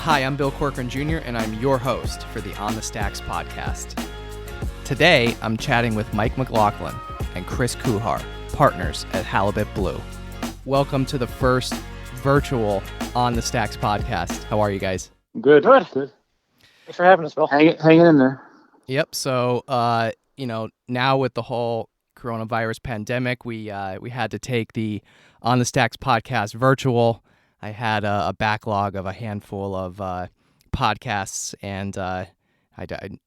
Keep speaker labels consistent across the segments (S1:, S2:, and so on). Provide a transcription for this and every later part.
S1: Hi, I'm Bill Corcoran Jr., and I'm your host for the On the Stacks podcast. Today, I'm chatting with Mike McLaughlin and Chris Kuhar, partners at Halibut Blue. Welcome to the first virtual On the Stacks podcast. How are you guys?
S2: Good.
S3: Thanks for having us, Bill.
S2: Hanging in there.
S1: Yep. So, now with the whole coronavirus pandemic, we had to take the On the Stacks podcast virtual. I had a backlog of a handful of podcasts, and I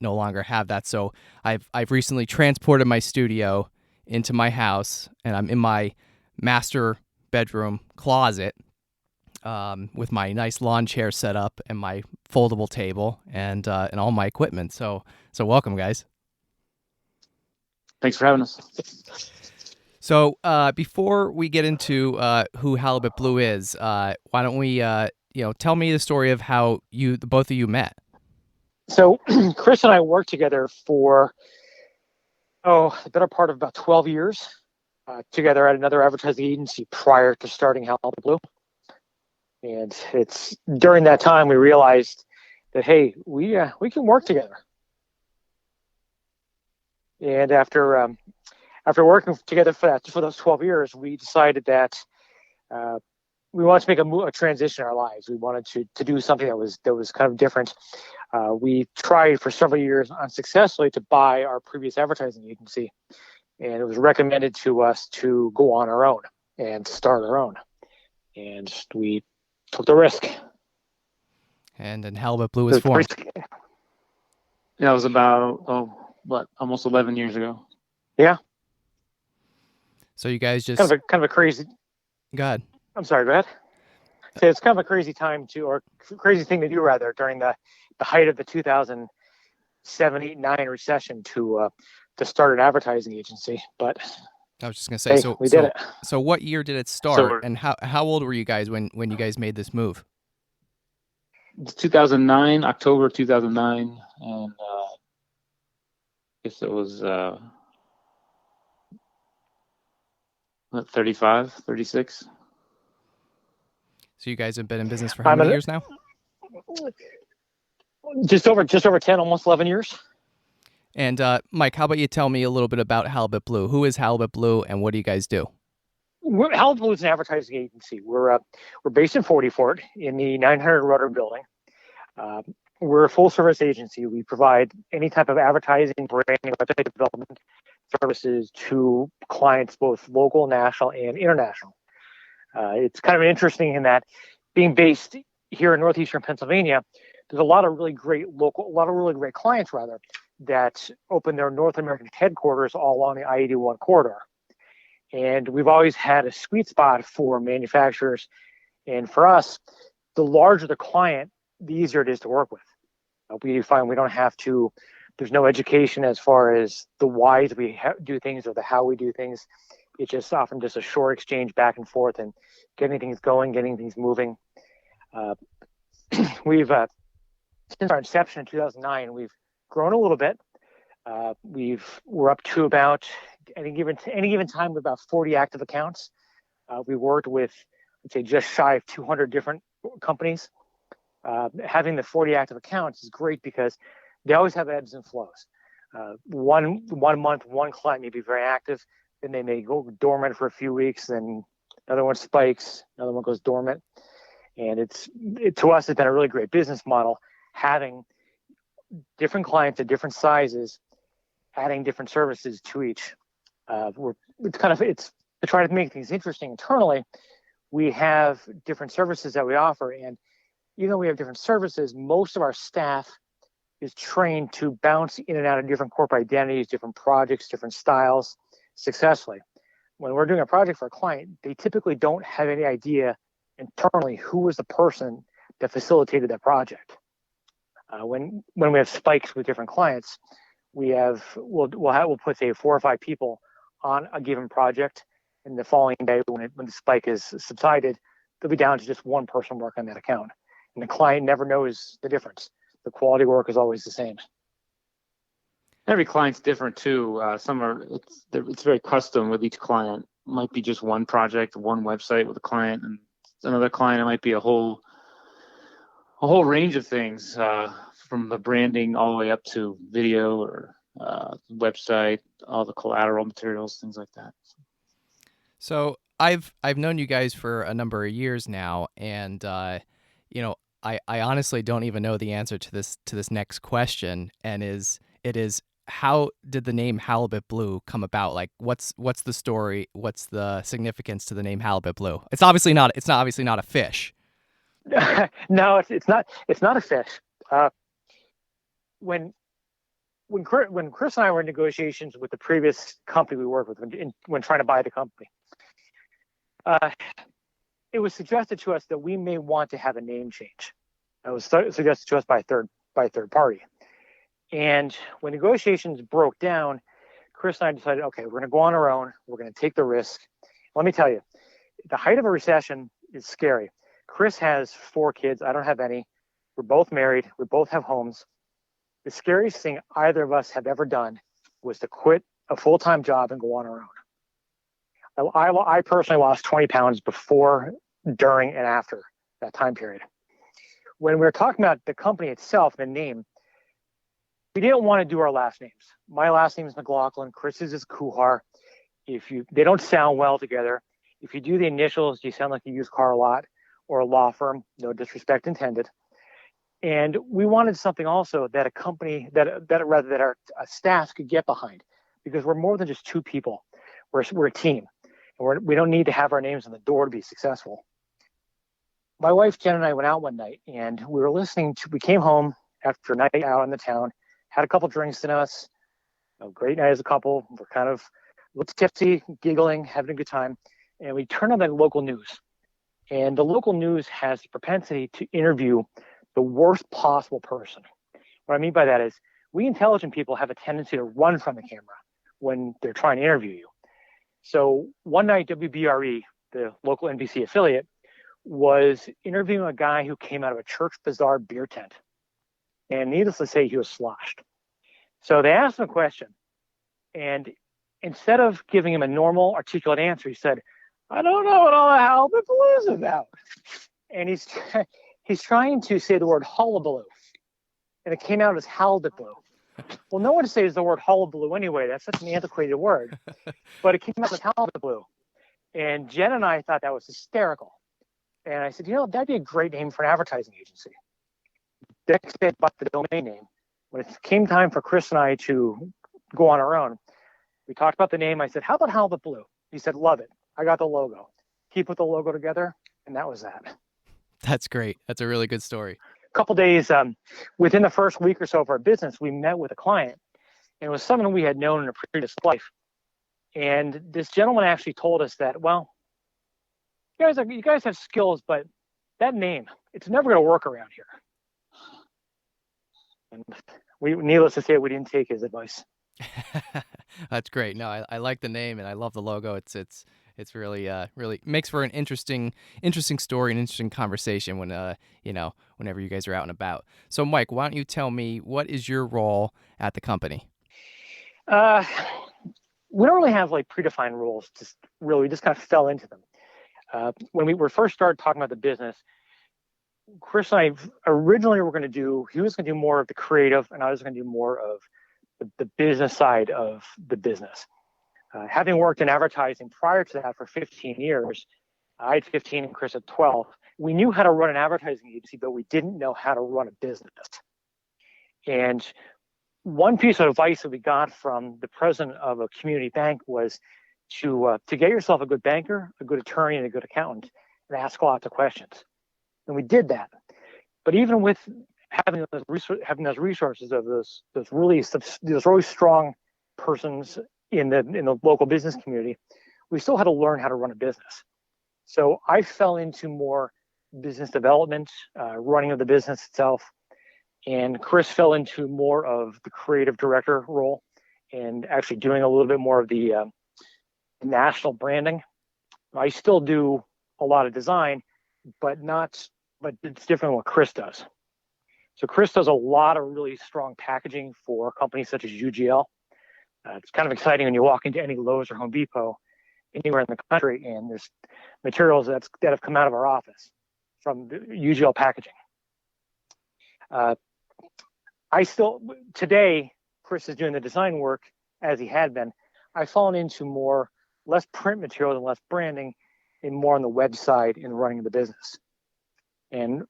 S1: no longer have that. So I've recently transported my studio into my house, and I'm in my master bedroom closet with my nice lawn chair set up and my foldable table and all my equipment. So welcome, guys.
S2: Thanks for having us.
S1: So before we get into who Halibut Blue is, why don't we tell me the story of how the both of you met?
S3: So Chris and I worked together for the better part of about 12 years together at another advertising agency prior to starting Halibut Blue. And it's during that time we realized that, hey, we can work together. And after working together for those 12 years, we decided that we wanted to make a transition in our lives. We wanted to do something that was kind of different. We tried for several years unsuccessfully to buy our previous advertising agency, and it was recommended to us to go on our own and start our own. And we took the risk.
S1: And then Halibut Blue was formed.
S2: Yeah, it was about almost 11 years ago.
S3: Yeah.
S1: So you guys just
S3: kind of a crazy.
S1: Go ahead.
S3: I'm sorry. Go ahead. So it's kind of a crazy time crazy thing to do rather during the height of the 2007, 8, 9 recession to start an advertising agency. But
S1: I was just gonna say,
S3: we did it.
S1: So what year did it start, and how old were you guys when you guys made this move?
S2: It's 2009, October 2009, and I guess it was 35, 36.
S1: So you guys have been in business for how many years now?
S3: Just over 10, almost 11 years.
S1: And Mike, how about you tell me a little bit about Halibut Blue? Who is Halibut Blue, and what do you guys do?
S3: Halibut Blue is an advertising agency. We're based in 40 Fort in the 900 Rudder building. We're a full-service agency. We provide any type of advertising, branding, website development services to clients, both local, national, and international. It's kind of interesting in that being based here in northeastern Pennsylvania, there's a lot of really great clients that open their North American headquarters all along the I-81 corridor. And we've always had a sweet spot for manufacturers. And for us, the larger the client, the easier it is to work with. We find we don't have to, there's no education as far as the whys we do things or the how we do things. It's just often just a short exchange back and forth and getting things going, getting things moving. We've, since our inception in 2009, we've grown a little bit. We're up to about any given time with about 40 active accounts. We worked with, I'd say, just shy of 200 different companies. Having the 40 active accounts is great because they always have ebbs and flows. One month, one client may be very active, then they may go dormant for a few weeks, then another one spikes, another one goes dormant. And to us, it's been a really great business model, having different clients at different sizes, adding different services to each. It's to try to make things interesting internally. We have different services that we offer, and even though we have different services, most of our staff is trained to bounce in and out of different corporate identities, different projects, different styles successfully. When we're doing a project for a client, they typically don't have any idea internally who was the person that facilitated that project. When we have spikes with different clients, we'll put say 4 or 5 people on a given project, and the following day when the spike is subsided, they'll be down to just one person working on that account, and the client never knows the difference. The quality work is always the same.
S2: Every client's different too. It's very custom with each client. It might be just one project, one website with a client, and another client it might be a whole a whole range of things, from the branding all the way up to video or website, all the collateral materials, things like that.
S1: So I've known you guys for a number of years now, and you know, I honestly don't even know the answer to this next question, and it is how did the name Halibut Blue come about? Like, what's the story? What's the significance to the name Halibut Blue? It's obviously not a fish.
S3: No, it's not. It's not a fish. When Chris and I were in negotiations with the previous company we worked with, when trying to buy the company, it was suggested to us that we may want to have a name change. It was suggested to us by a third party. And when negotiations broke down, Chris and I decided, okay, we're going to go on our own. We're going to take the risk. Let me tell you, the height of a recession is scary. Chris has 4 kids. I don't have any. We're both married. We both have homes. The scariest thing either of us have ever done was to quit a full-time job and go on our own. I personally lost 20 pounds before, during, and after that time period. When we were talking about the company itself, the name, we didn't want to do our last names. My last name is McLaughlin. Chris's is Kuhar. They don't sound well together. If you do the initials, you sound like a used car lot or a law firm. No disrespect intended. And we wanted something also that a company that our staff could get behind, because we're more than just 2 people. We're a team, and we don't need to have our names on the door to be successful. My wife Jen and I went out one night, and we came home after a night out in the town, had a couple drinks in us, great night as a couple. We're kind of a little tipsy, giggling, having a good time, and we turned on the local news. And the local news has the propensity to interview the worst possible person. What I mean by that is, we intelligent people have a tendency to run from the camera when they're trying to interview you. So one night, WBRE, the local NBC affiliate, was interviewing a guy who came out of a church bazaar beer tent. And needless to say, he was sloshed. So they asked him a question. And instead of giving him a normal, articulate answer, he said, "I don't know what all the Halibut Blue is about." And he's trying to say the word hullabaloo. And it came out as Halibut Blue. Well, no one says the word hullabaloo anyway. That's such an antiquated word. But it came out as Halibut Blue. And Jen and I thought that was hysterical. And I said, that'd be a great name for an advertising agency. Next day, I bought the domain name. When it came time for Chris and I to go on our own, we talked about the name. I said, "How about Halibut Blue?" He said, "Love it. I got the logo." He put the logo together, and that was that.
S1: That's great. That's a really good story.
S3: A couple days, within the first week or so of our business, we met with a client, and it was someone we had known in a previous life. And this gentleman actually told us that, well, you guys have skills, but that name, it's never going to work around here. And needless to say, we didn't take his advice.
S1: That's great. No, I like the name and I love the logo. It's really really makes for an interesting story and interesting conversation when whenever you guys are out and about. So Mike, why don't you tell me, what is your role at the company?
S3: We don't really have like predefined rules. We just kind of fell into them. When we were first started talking about the business, Chris and I originally he was going to do more of the creative, and I was going to do more of the business side of the business. Having worked in advertising prior to that for 15 years, I had 15 and Chris had 12. We knew how to run an advertising agency, but we didn't know how to run a business. And one piece of advice that we got from the president of a community bank was to get yourself a good banker, a good attorney, and a good accountant, and ask lots of questions. And we did that. But even with having those resources of those really strong persons in the local business community, we still had to learn how to run a business. So I fell into more business development, running of the business itself, and Chris fell into more of the creative director role and actually doing a little bit more of the national branding. I still do a lot of design, but it's different than what Chris does. So Chris does a lot of really strong packaging for companies such as UGL. It's kind of exciting when you walk into any Lowe's or Home Depot anywhere in the country, and there's materials that have come out of our office from the UGL packaging. I still, today, Chris is doing the design work as he had been. I've fallen into less print materials and less branding and more on the website and running the business. And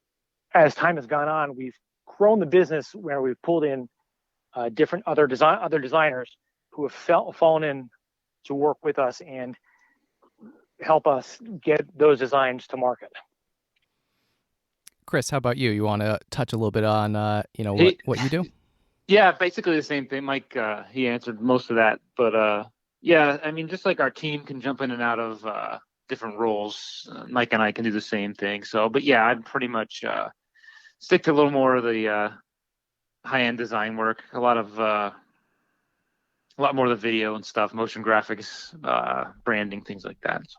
S3: as time has gone on, we've grown the business where we've pulled in different other designers who have fallen in to work with us and help us get those designs to market.
S1: Chris, how about you? You want to touch a little bit on what you do?
S2: Yeah, basically the same thing. Mike, he answered most of that, but yeah, I mean, just like our team can jump in and out of different roles, Mike and I can do the same thing. So, but yeah, I'd pretty much stick to a little more of the high-end design work, a lot more of the video and stuff, motion graphics, branding, things like that. So.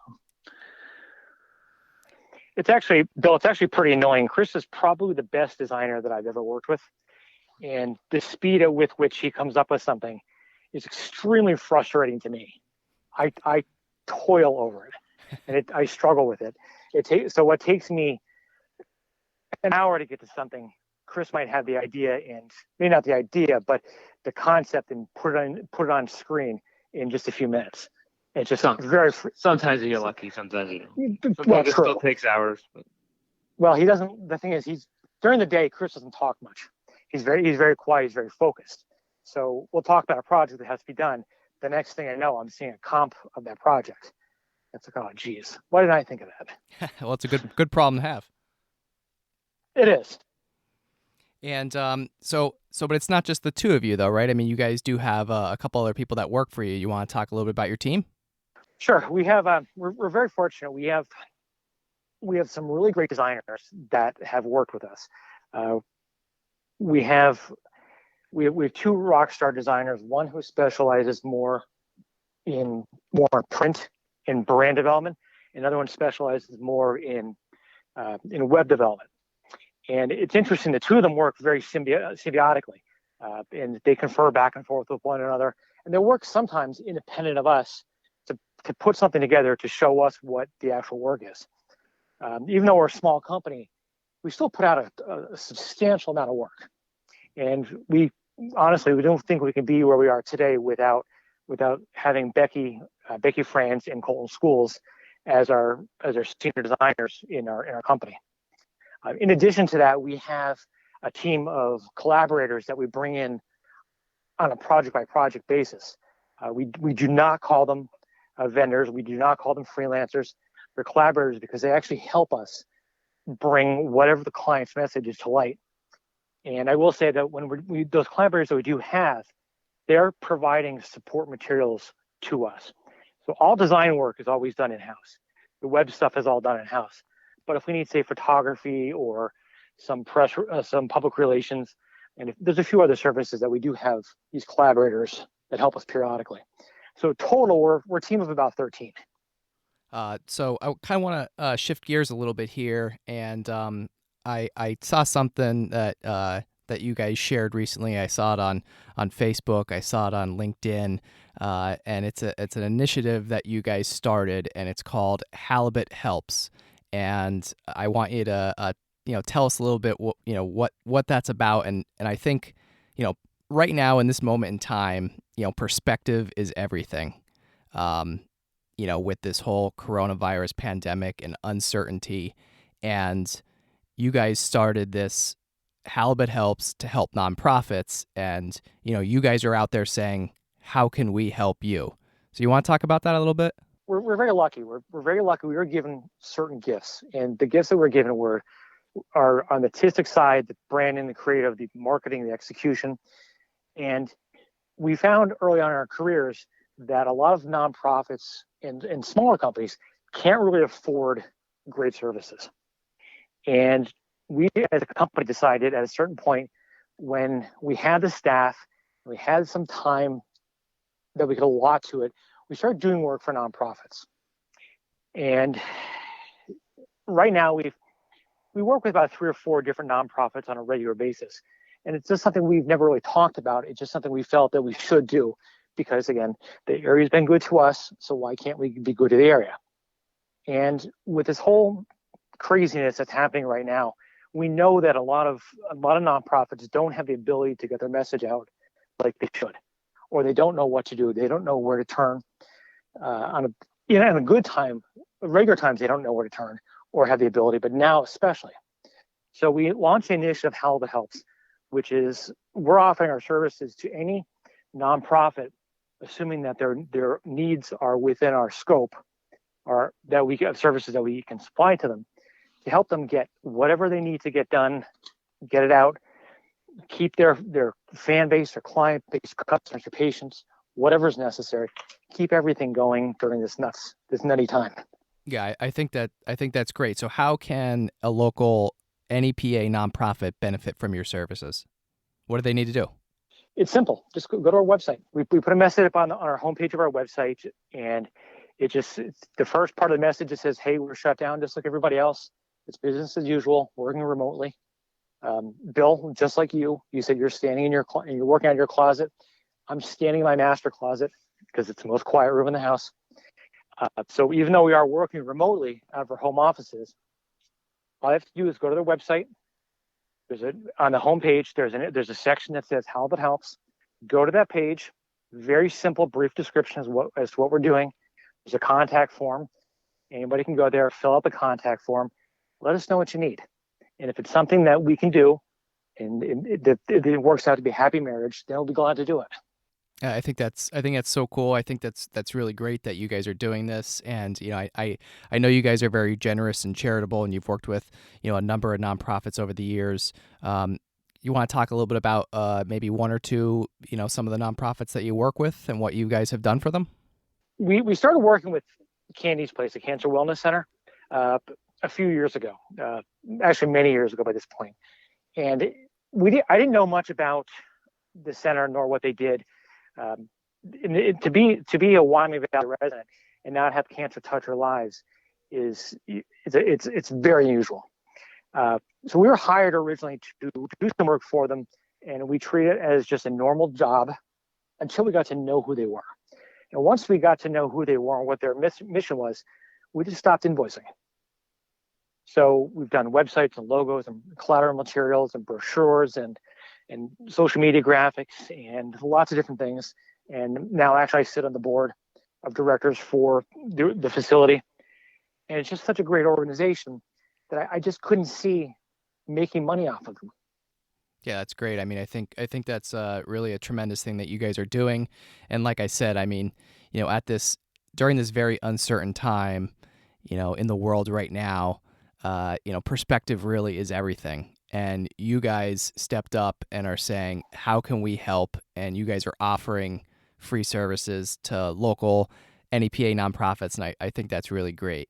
S3: Bill, it's actually pretty annoying. Chris is probably the best designer that I've ever worked with. And the speed with which he comes up with something is extremely frustrating to me. I toil over it, and I struggle with it. So what takes me an hour to get to something, Chris might have the idea, and maybe not the idea, but the concept, and put it on screen in just a few minutes. It's just
S2: sometimes you get lucky, sometimes you don't.
S3: Well,
S2: it still takes hours. But.
S3: Well, he doesn't. The thing is, during the day, Chris doesn't talk much. He's very quiet. He's very focused. So we'll talk about a project that has to be done. The next thing I know, I'm seeing a comp of that project. It's like, oh, geez, why didn't I think of that?
S1: Well, it's a good problem to have.
S3: It is.
S1: And but it's not just the two of you, though, right? I mean, you guys do have a couple other people that work for you. You want to talk a little bit about your team?
S3: Sure. We have. We're very fortunate. We have some really great designers that have worked with us. We have two rock star designers. One who specializes more in print and brand development. Another one specializes more in web development. And it's interesting. The two of them work very symbiotically, and they confer back and forth with one another. And they work sometimes independent of us to put something together to show us what the actual work is. Even though we're a small company, we still put out a substantial amount of work. And we don't think we can be where we are today without having Becky Franz and Colton Schools as our senior designers in our company. In addition to that, we have a team of collaborators that we bring in on a project-by-project basis. We do not call them vendors. We do not call them freelancers. They're collaborators because they actually help us bring whatever the client's message is to light. And I will say that when those collaborators that we do have, they're providing support materials to us. So all design work is always done in-house. The web stuff is all done in-house. But if we need, say, photography or some public relations, and there's a few other services that we do have these collaborators that help us periodically. So total, we're a team of about 13.
S1: So I kind of want to shift gears a little bit here, and I saw something that you guys shared recently. I saw it on Facebook. I saw it on LinkedIn, and it's an initiative that you guys started, and it's called Halibut Helps. And I want you to tell us a little bit what that's about. And I think right now in this moment in time, perspective is everything. With this whole coronavirus pandemic and uncertainty, and you guys started this Halibut Helps to help nonprofits, and you guys are out there saying, how can we help you? So you want to talk about that a little bit?
S3: We're very lucky. We're very lucky. We were given certain gifts, and the gifts that we're given are on the artistic side, the branding, the creative, the marketing, the execution. And we found early on in our careers that a lot of nonprofits and smaller companies can't really afford great services. And we as a company decided at a certain point, when we had the staff, we had some time that we could allot to it, we started doing work for nonprofits. And right now we work with about 3 or 4 different nonprofits on a regular basis. And it's just something we've never really talked about. It's just something we felt that we should do because, again, the area's been good to us, so why can't we be good to the area? And with this whole craziness that's happening right now, we know that a lot of nonprofits don't have the ability to get their message out like they should, or they don't know what to do. They don't know where to turn in a good time, regular times, they don't know where to turn or have the ability, but now especially. So we launched the initiative Halibut Helps, which is we're offering our services to any nonprofit, assuming that their needs are within our scope, or that we have services that we can supply to them to help them get whatever they need to get done, get it out, keep their fan base, their client base, customers, their patients, whatever is necessary, keep everything going during this nutty time.
S1: Yeah, I think that's great. So how can a local NEPA nonprofit benefit from your services? What do they need to do?
S3: It's simple. Just go to our website. We put a message up on our homepage of our website, and it's the first part of the message. It says, "Hey, we're shut down just like everybody else. It's business as usual, working remotely." Bill, just like you said you're standing in you're working out of your closet. I'm standing in my master closet because it's the most quiet room in the house. So even though we are working remotely out of our home offices, all I have to do is go to their website. On the homepage, there's a section that says Halibut Helps. Go to that page. Very simple, brief description as to what we're doing. There's a contact form. Anybody can go there, fill out the contact form. Let us know what you need. And if it's something that we can do, and it works out to be a happy marriage, then we'll be glad to do it.
S1: I think that's so cool. I think that's really great that you guys are doing this. And I know you guys are very generous and charitable, and you've worked with a number of nonprofits over the years. You want to talk a little bit about maybe one or two some of the nonprofits that you work with and what you guys have done for them?
S3: We started working with Candy's Place, a cancer wellness center, a few years ago. Actually, many years ago by this point. And I didn't know much about the center nor what they did. To be a Wyoming Valley resident and not have cancer touch our lives it's very unusual. So we were hired originally to do some work for them, and we treat it as just a normal job until we got to know who they were. And once we got to know who they were and what their mission was, we just stopped invoicing. So we've done websites and logos and collateral materials and brochures and social media graphics and lots of different things. And now actually I sit on the board of directors for the facility. And it's just such a great organization that I just couldn't see making money off of them.
S1: Yeah, that's great. I mean, I think that's really a tremendous thing that you guys are doing. And like I said, I mean, during this very uncertain time, in the world right now, perspective really is everything. And you guys stepped up and are saying, how can we help? And you guys are offering free services to local NEPA nonprofits. And I think that's really great.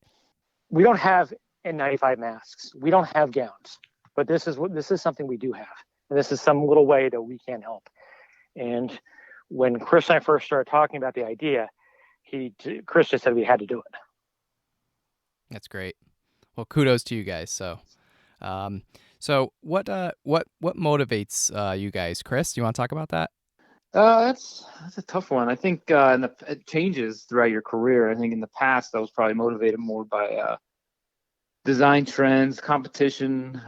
S3: We don't have N95 masks. We don't have gowns, but this is something we do have. And this is some little way that we can help. And when Chris and I first started talking about the idea, Chris just said we had to do it. That's
S1: great. Well, kudos to you guys. So what motivates you guys, Chris? Do you want to talk about that?
S2: That's a tough one. I think it changes throughout your career. I think in the past I was probably motivated more by design trends, competition,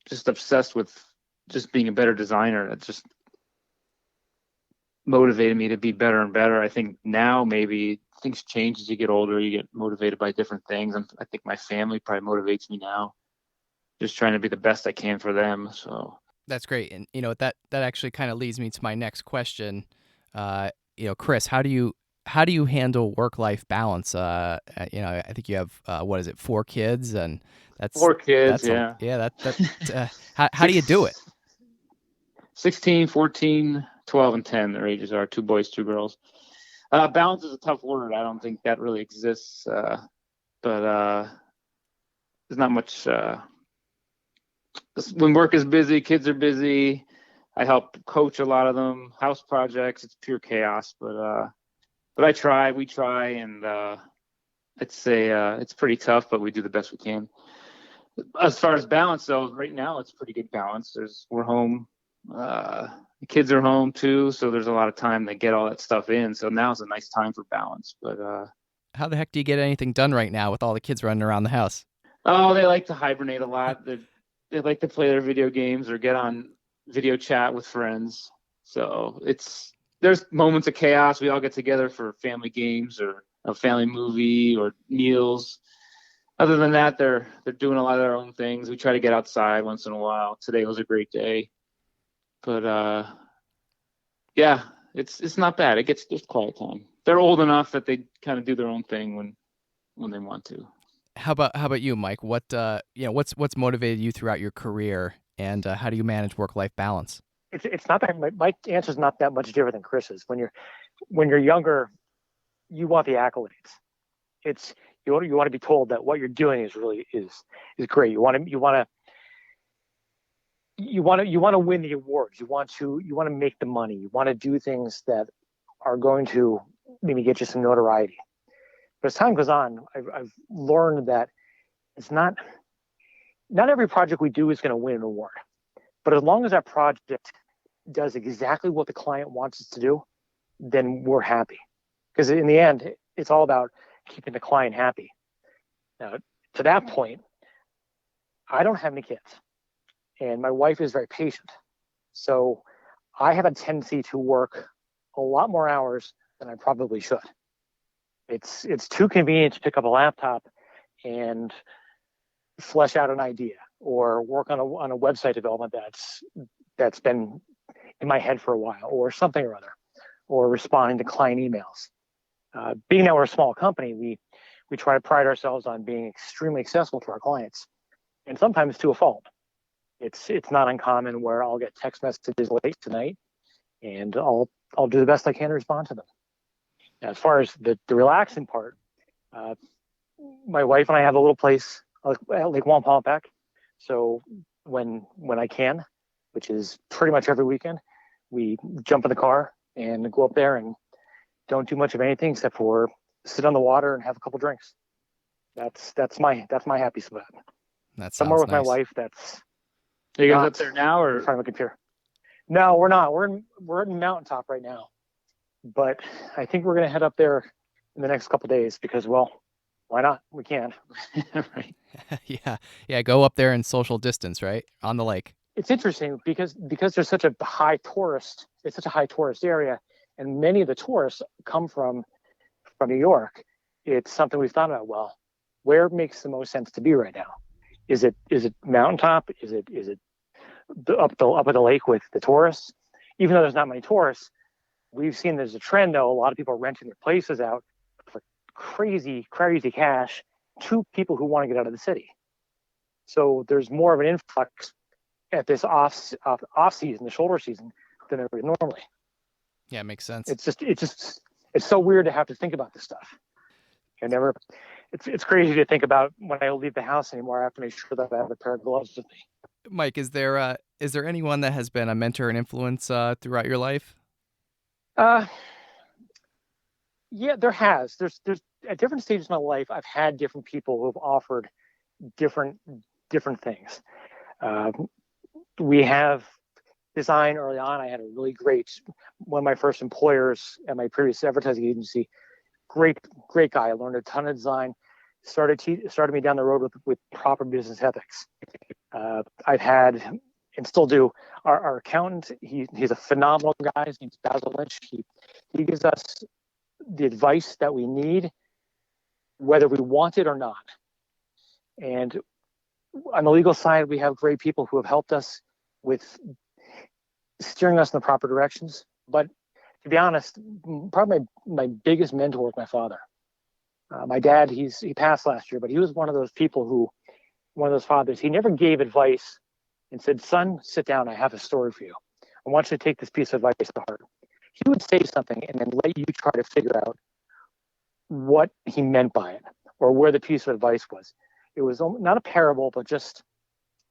S2: just obsessed with just being a better designer. That just motivated me to be better and better. I think now maybe things change as you get older. You get motivated by different things. And I think my family probably motivates me now, just trying to be the best I can for them. So
S1: that's great. And that actually kind of leads me to my next question. Chris, how do you handle work-life balance? I think you have 4 kids, and that's
S2: 4 kids.
S1: How do you do it?
S2: 16, 14, 12, and 10. Their ages are 2 boys, 2 girls. Balance is a tough word. I don't think that really exists. But there's not much. When work is busy, kids are busy. I help coach a lot of them. House projects, it's pure chaos. But we try, and I'd say it's pretty tough, but we do the best we can. As far as balance, though, right now it's pretty good balance. We're home. The kids are home too, so there's a lot of time to get all that stuff in. So now's a nice time for balance. But
S1: how the heck do you get anything done right now with all the kids running around the house?
S2: Oh, they like to hibernate a lot. they like to play their video games or get on video chat with friends. So there's moments of chaos. We all get together for family games or a family movie or meals. Other than that, they're doing a lot of their own things. We try to get outside once in a while. Today was a great day, but yeah, it's not bad. It gets just quiet time. They're old enough that they kind of do their own thing when they want to.
S1: How about you, Mike? What's motivated you throughout your career, and how do you manage work-life balance?
S3: It's not that my answer is not that much different than Chris's. When you're younger, you want the accolades. It's you want to be told that what you're doing is great. You want to win the awards. You want to make the money. You want to do things that are going to maybe get you some notoriety. But as time goes on, I've learned that it's not every project we do is going to win an award. But as long as that project does exactly what the client wants us to do, then we're happy. Because in the end, it's all about keeping the client happy. Now, to that point, I don't have any kids, and my wife is very patient. So I have a tendency to work a lot more hours than I probably should. It's too convenient to pick up a laptop and flesh out an idea or work on a website development that's been in my head for a while, or something or other, or responding to client emails. Being that we're a small company, we try to pride ourselves on being extremely accessible to our clients, and sometimes to a fault. It's not uncommon where I'll get text messages late tonight, and I'll do the best I can to respond to them. As far as the relaxing part, my wife and I have a little place at Lake Wampaupack. So when I can, which is pretty much every weekend, we jump in the car and go up there and don't do much of anything except for sit on the water and have a couple drinks. That's my happy spot.
S1: That sounds
S3: somewhere with
S1: nice.
S3: my wife. That's
S2: Are you guys up there now, or
S3: in front of a computer? No, we're not. We're in Mountaintop right now, but I think we're gonna head up there in the next couple of days because, well, why not? We can.
S2: right?
S1: Yeah. Go up there and social distance, right, on the lake.
S3: It's interesting because there's such a high tourist. It's such a high tourist area, and many of the tourists come from New York. It's something we've thought about. Well, where makes the most sense to be right now? Is it Mountaintop? Is it up at the lake with the tourists? Even though there's not many tourists, we've seen there's a trend though. A lot of people are renting their places out for crazy cash to people who want to get out of the city. So there's more of an influx at this off season, the shoulder season, than there is normally.
S1: Yeah, it makes sense.
S3: It's so weird to have to think about this stuff. It's crazy to think about when I leave the house anymore. I have to make sure that I have a pair of gloves with me.
S1: Mike, is there anyone that has been a mentor and influence throughout your life?
S3: Yeah, there has. There's at different stages of my life, I've had different people who have offered different things. We have design early on. I had a really great one of my first employers at my previous advertising agency. Great guy. I learned a ton of design. Started me down the road with proper business ethics. I've had and still do our accountant. He's a phenomenal guy. His name's Basil Lynch. He gives us the advice that we need, whether we want it or not. And on the legal side, we have great people who have helped us with steering us in the proper directions. But to be honest, probably my biggest mentor was my father. My dad, he passed last year, but he was one of those fathers. He never gave advice and said, "Son, sit down. I have a story for you. I want you to take this piece of advice to heart." He would say something and then let you try to figure out what he meant by it or where the piece of advice was. It was not a parable, but just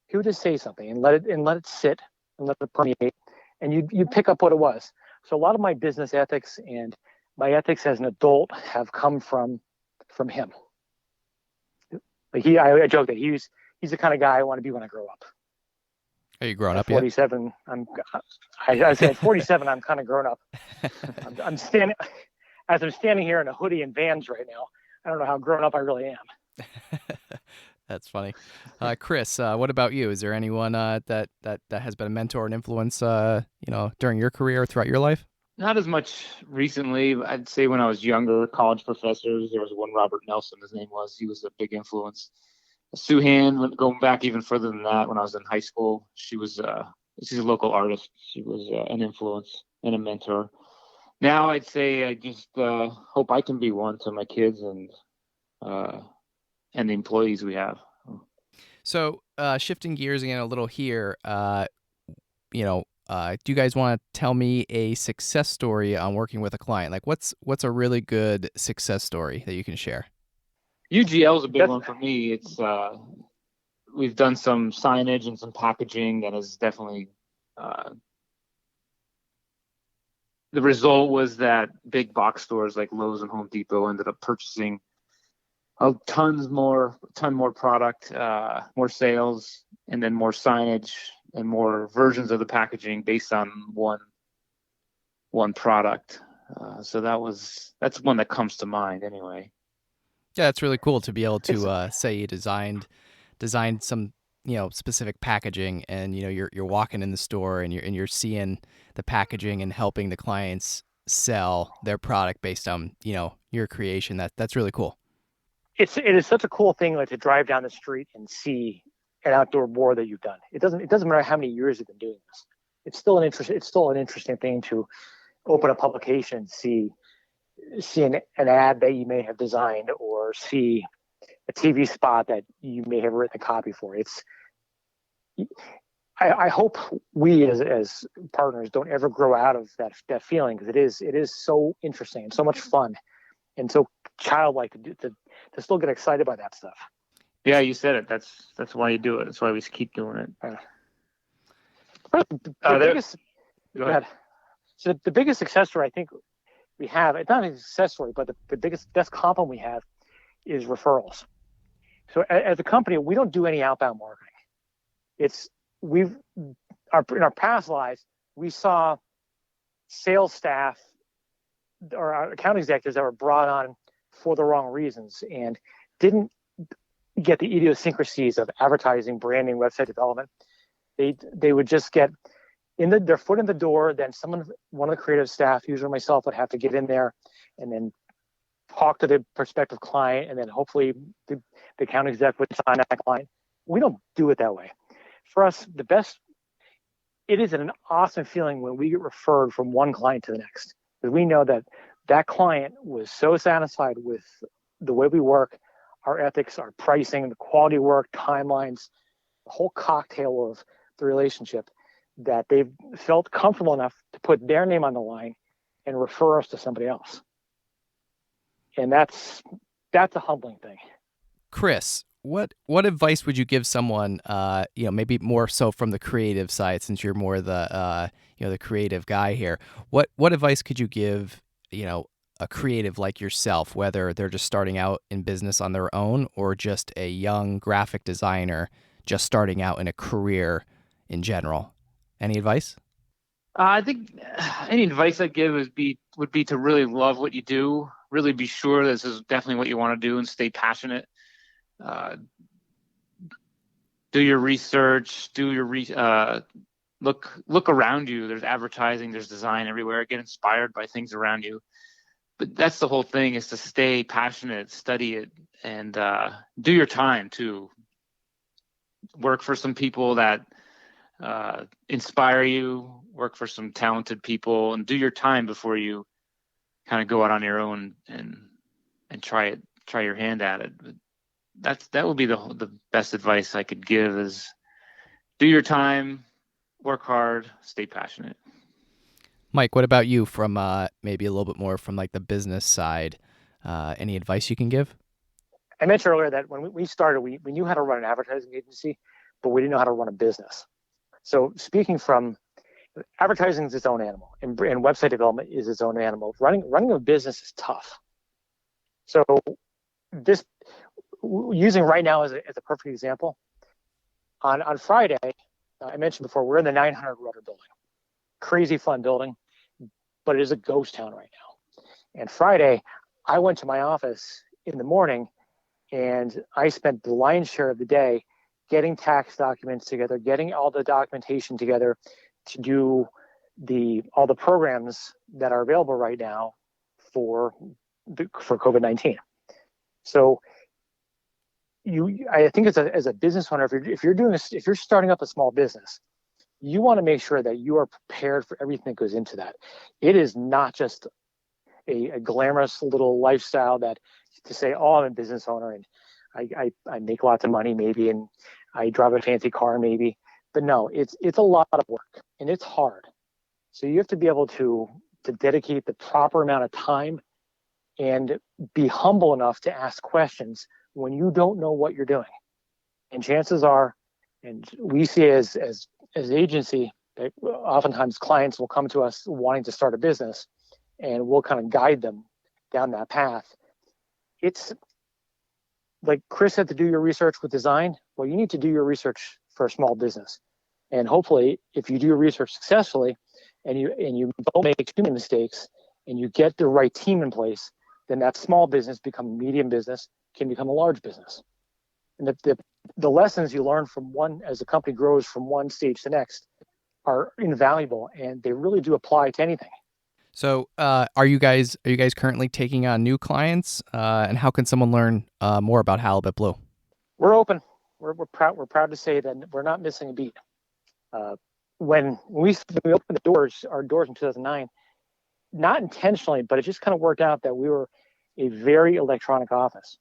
S3: he would just say something and let it sit and let it permeate, and you'd pick up what it was. So a lot of my business ethics and my ethics as an adult have come from him. Like I joke that he's the kind of guy I want to be when I grow up.
S1: Are you grown
S3: at
S1: up yet?
S3: 47, I say at 47, I'm kind of grown up. I'm standing here in a hoodie and Vans right now. I don't know how grown up I really am.
S1: That's funny. Chris, what about you? Is there anyone that has been a mentor and influence, during your career or throughout your life?
S2: Not as much recently. I'd say when I was younger, college professors, there was one Robert Nelson, his name was. He was a big influence. Sue Hand, going back even further than that, when I was in high school, she's a local artist. She was an influence and a mentor. Now I'd say I just hope I can be one to my kids uh, and the employees we have.
S1: So, shifting gears again a little here, do you guys want to tell me a success story on working with a client? Like, what's a really good success story that you can share?
S2: UGL is a big one for me. It's we've done some signage and some packaging that is definitely the result was that big box stores like Lowe's and Home Depot ended up purchasing a ton more product, more sales, and then more signage and more versions of the packaging based on one product. So that's one that comes to mind anyway.
S1: Yeah, it's really cool to be able to say you designed some specific packaging, and you're walking in the store and you're seeing the packaging and helping the clients sell their product based on your creation. That's really cool.
S3: It is such a cool thing, like, to drive down the street and see an outdoor board that you've done. It doesn't matter how many years you've been doing this. It's still an interesting thing to open a publication and see an ad that you may have designed, or see a TV spot that you may have written a copy for. I hope we as partners don't ever grow out of that feeling, because it is so interesting and so much fun and so childlike to still get excited by that stuff.
S2: Yeah, you said it. That's why you do it. That's why we keep doing it. Go ahead.
S3: So the biggest success story I think we have, it's not a success story, but the best compliment we have is referrals. So as a company, we don't do any outbound marketing. In our past lives, we saw sales staff or our account executives that were brought on for the wrong reasons and didn't get the idiosyncrasies of advertising, branding, website development. They would just get their foot in the door. Then one of the creative staff, usually myself, would have to get in there and then talk to the prospective client, and then hopefully the account exec would sign that client. We don't do it that way. For us, it is an awesome feeling when we get referred from one client to the next, because we know that client was so satisfied with the way we work, our ethics, our pricing, the quality of work, timelines, the whole cocktail of the relationship, that they've felt comfortable enough to put their name on the line and refer us to somebody else. And that's a humbling thing.
S1: Chris, what advice would you give someone, maybe more so from the creative side, since you're more the the creative guy here? What advice could you give, a creative like yourself, whether they're just starting out in business on their own or just a young graphic designer just starting out in a career in general? Any advice?
S2: I think any advice I'd give would be to really love what you do, really be sure this is definitely what you want to do, and stay passionate. Do your research, look around you. There's advertising, there's design everywhere. Get inspired by things around you. But that's the whole thing, is to stay passionate, study it, and do your time too. Work for some people that inspire you, work for some talented people, and do your time before you kind of go out on your own and try your hand at it. But that would be the best advice I could give, is do your time, work hard, stay passionate.
S1: Mike, what about you, from maybe a little bit more from like the business side? Any advice you can give?
S3: I mentioned earlier that when we started, we knew how to run an advertising agency, but we didn't know how to run a business. So speaking from, advertising is its own animal, and website development is its own animal. Running a business is tough. So using right now as a perfect example, on Friday, I mentioned before, we're in the 900 Rudder building. Crazy fun building, but it is a ghost town right now. And Friday, I went to my office in the morning And I spent the lion's share of the day getting tax documents together, getting all the documentation together to do all the programs that are available right now for COVID-19. So I think as a business owner, if you're starting up a small business, you want to make sure that you are prepared for everything that goes into that. It is not just a glamorous little lifestyle that to say, oh, I'm a business owner and I make lots of money maybe, and I drive a fancy car maybe. But no, it's a lot of work and it's hard. So you have to be able to dedicate the proper amount of time and be humble enough to ask questions when you don't know what you're doing. And chances are, and we see as agency, that oftentimes clients will come to us wanting to start a business, and we'll kind of guide them down that path. It's like Chris had to do your research with design. Well, you need to do your research for a small business. And hopefully, if you do your research successfully and you don't make too many mistakes and you get the right team in place, then that small business become a medium business, can become a large business. And the lessons you learn from one, as the company grows from one stage to the next, are invaluable, and they really do apply to anything.
S1: So, are you guys currently taking on new clients? And how can someone learn more about Halibut Blue?
S3: We're open. We're proud to say that we're not missing a beat. When we opened our doors in 2009, not intentionally, but it just kind of worked out that we were a very electronic office.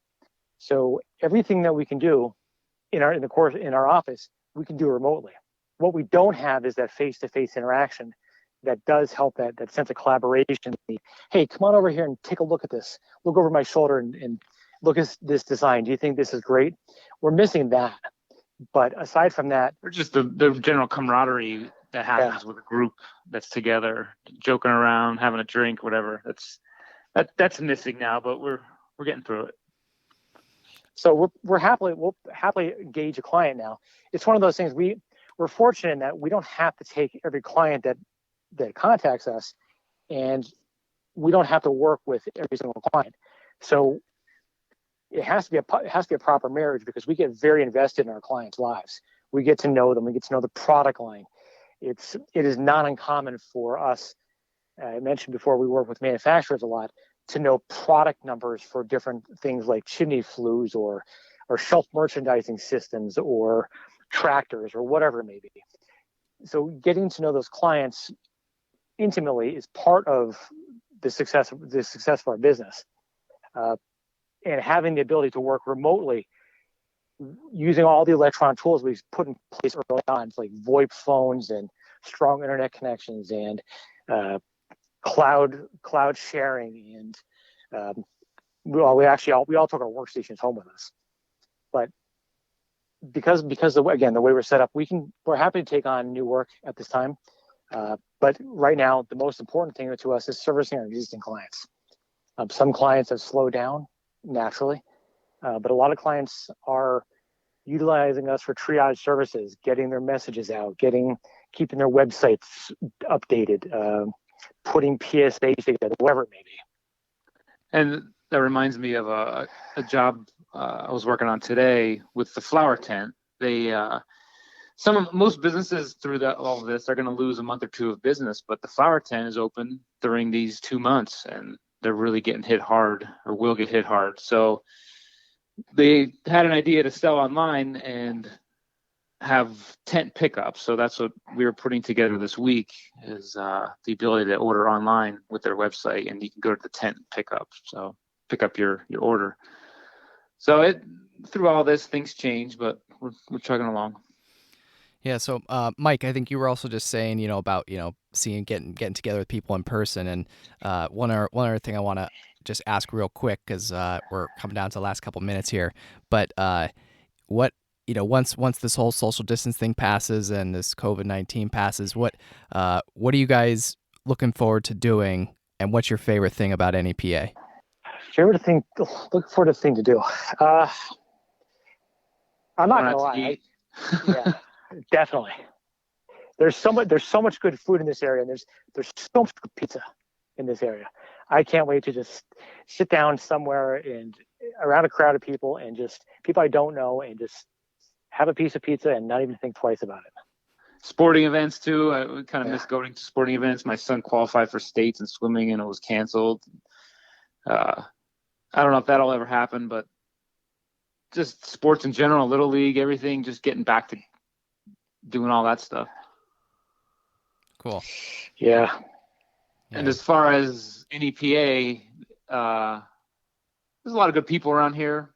S3: So everything that we can do in our office, we can do remotely. What we don't have is that face-to-face interaction that does help that sense of collaboration. Hey, come on over here and take a look at this. Look over my shoulder and look at this design. Do you think this is great? We're missing that. But aside from that,
S2: or just the general camaraderie that happens with a group that's together, joking around, having a drink, whatever. That's missing now, but we're getting through it.
S3: So we'll happily engage a client now. It's one of those things we're fortunate in that we don't have to take every client that contacts us, and we don't have to work with every single client. So it has to be a proper marriage, because we get very invested in our clients' lives. We get to know them. We get to know the product line. It is not uncommon for us. I mentioned before, we work with manufacturers a lot, to know product numbers for different things like chimney flues or shelf merchandising systems or tractors or whatever it may be. So getting to know those clients intimately is part of the success of our business. And having the ability to work remotely using all the electronic tools we've put in place early on, like VoIP phones and strong internet connections and cloud sharing, and we all took our workstations home with us. But because the way we're set up, we're happy to take on new work at this time. But right now, the most important thing to us is servicing our existing clients. Some clients have slowed down naturally, but a lot of clients are utilizing us for triage services, getting their messages out, keeping their websites updated, putting PSAs together, whatever it may be.
S2: And that reminds me of a job I was working on today with the flower tent. Most businesses through all of this are going to lose a month or two of business, but the flower tent is open during these 2 months, and they're really getting hit hard, or will get hit hard. So they had an idea to sell online and have tent pickup. So that's what we were putting together this week, is the ability to order online with their website, and you can go to the tent pickup. So pick up your order. So through all this, things change, but we're chugging along.
S1: Yeah. So, Mike, I think you were also just saying, about, getting together with people in person. And one other thing I want to just ask real quick, because we're coming down to the last couple minutes here. But what, once this whole social distance thing passes and this COVID-19 passes, what are you guys looking forward to doing, and what's your favorite thing about NEPA?
S3: Look forward to thing to do. I'm not gonna lie. Yeah, definitely. There's so much good food in this area, and there's so much good pizza. in this area. I can't wait to just sit down somewhere and around a crowd of people and just people I don't know and just have a piece of pizza and not even think twice about it.
S2: Sporting events too. I kind of miss going to sporting events. My son qualified for states in swimming and it was canceled. I don't know if that'll ever happen, but just sports in general, Little League, everything, just getting back to doing all that stuff.
S1: Cool.
S3: Yeah.
S2: And as far as NEPA, there's a lot of good people around here.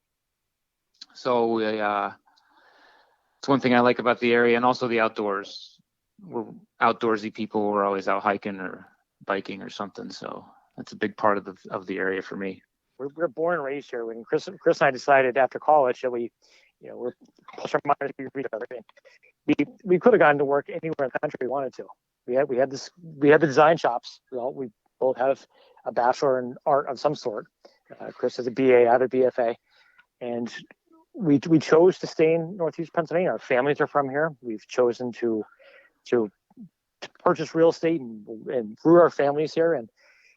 S2: So it's one thing I like about the area, and also the outdoors. We're outdoorsy people. We're always out hiking or biking or something. So that's a big part of the area for me.
S3: We're born and raised here. When Chris and I decided after college that we're plus or minus degrees other thing. We could have gone to work anywhere in the country we wanted to. We had the design shops. We both have a bachelor in art of some sort. Chris has a BA, I have a BFA, and we chose to stay in Northeast Pennsylvania. Our families are from here. We've chosen to purchase real estate and grew our families here. And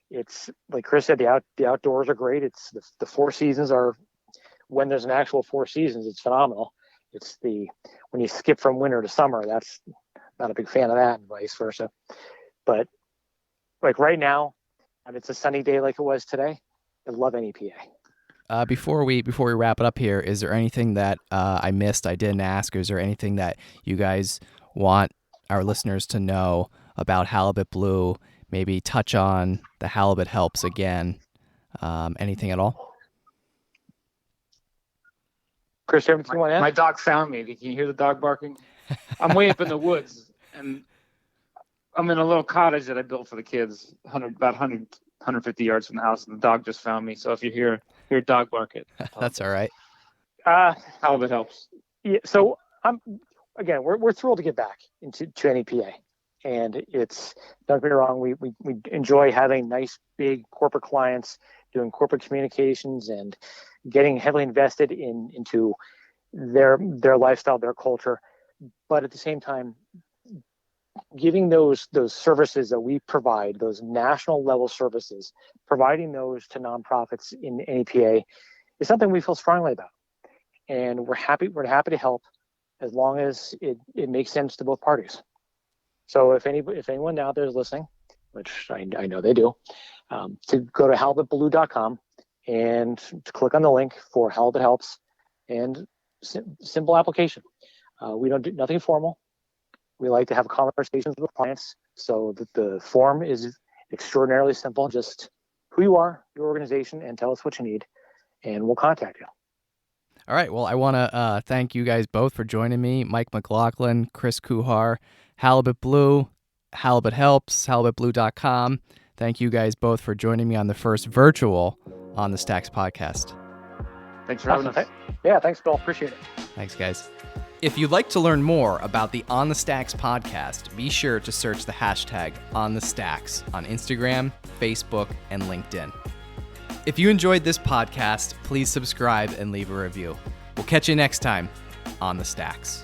S3: it's like Chris said, the outdoors are great. It's the four seasons are when there's an actual four seasons. It's phenomenal. It's when you skip from winter to summer, that's not a big fan of that, and vice versa. But like right now, and it's a sunny day like it was today, I love NEPA.
S1: Before we wrap it up here, is there anything that I missed, I didn't ask? Or is there anything that you guys want our listeners to know about Halibut Blue? Maybe touch on the Halibut Helps again. Anything at all?
S3: Chris, everything you want to add?
S2: My dog found me. Can you hear the dog barking? I'm way up in the woods, and I'm in a little cottage that I built for the kids, about 150 yards from the house, and the dog just found me. So if you hear a dog bark,
S1: That's all right.
S2: Halibut Helps.
S3: Yeah, so we're thrilled to get back to NEPA, and it's, don't get me wrong, we enjoy having nice big corporate clients, doing corporate communications and getting heavily invested into their lifestyle, their culture, but at the same time giving those services that we provide, those national level services, providing those to nonprofits in NEPA is something we feel strongly about. And we're happy to help as long as it makes sense to both parties. So if anyone out there is listening, which I know they do, to go to halibutblue.com and to click on the link for Halibut Helps, and simple application. We don't do nothing formal. We like to have conversations with clients, so that the form is extraordinarily simple. Just who you are, your organization, and tell us what you need, and we'll contact you.
S1: All right. Well, I want to thank you guys both for joining me. Mike McLaughlin, Chris Kuhar, Halibut Blue, Halibut Helps, halibutblue.com. Thank you guys both for joining me on the first virtual On the Stacks podcast.
S2: Thanks for having us.
S3: Yeah, thanks, Bill. Appreciate it.
S1: Thanks, guys. If you'd like to learn more about the On the Stacks podcast, be sure to search the hashtag #OnTheStacks on Instagram, Facebook, and LinkedIn. If you enjoyed this podcast, please subscribe and leave a review. We'll catch you next time on The Stacks.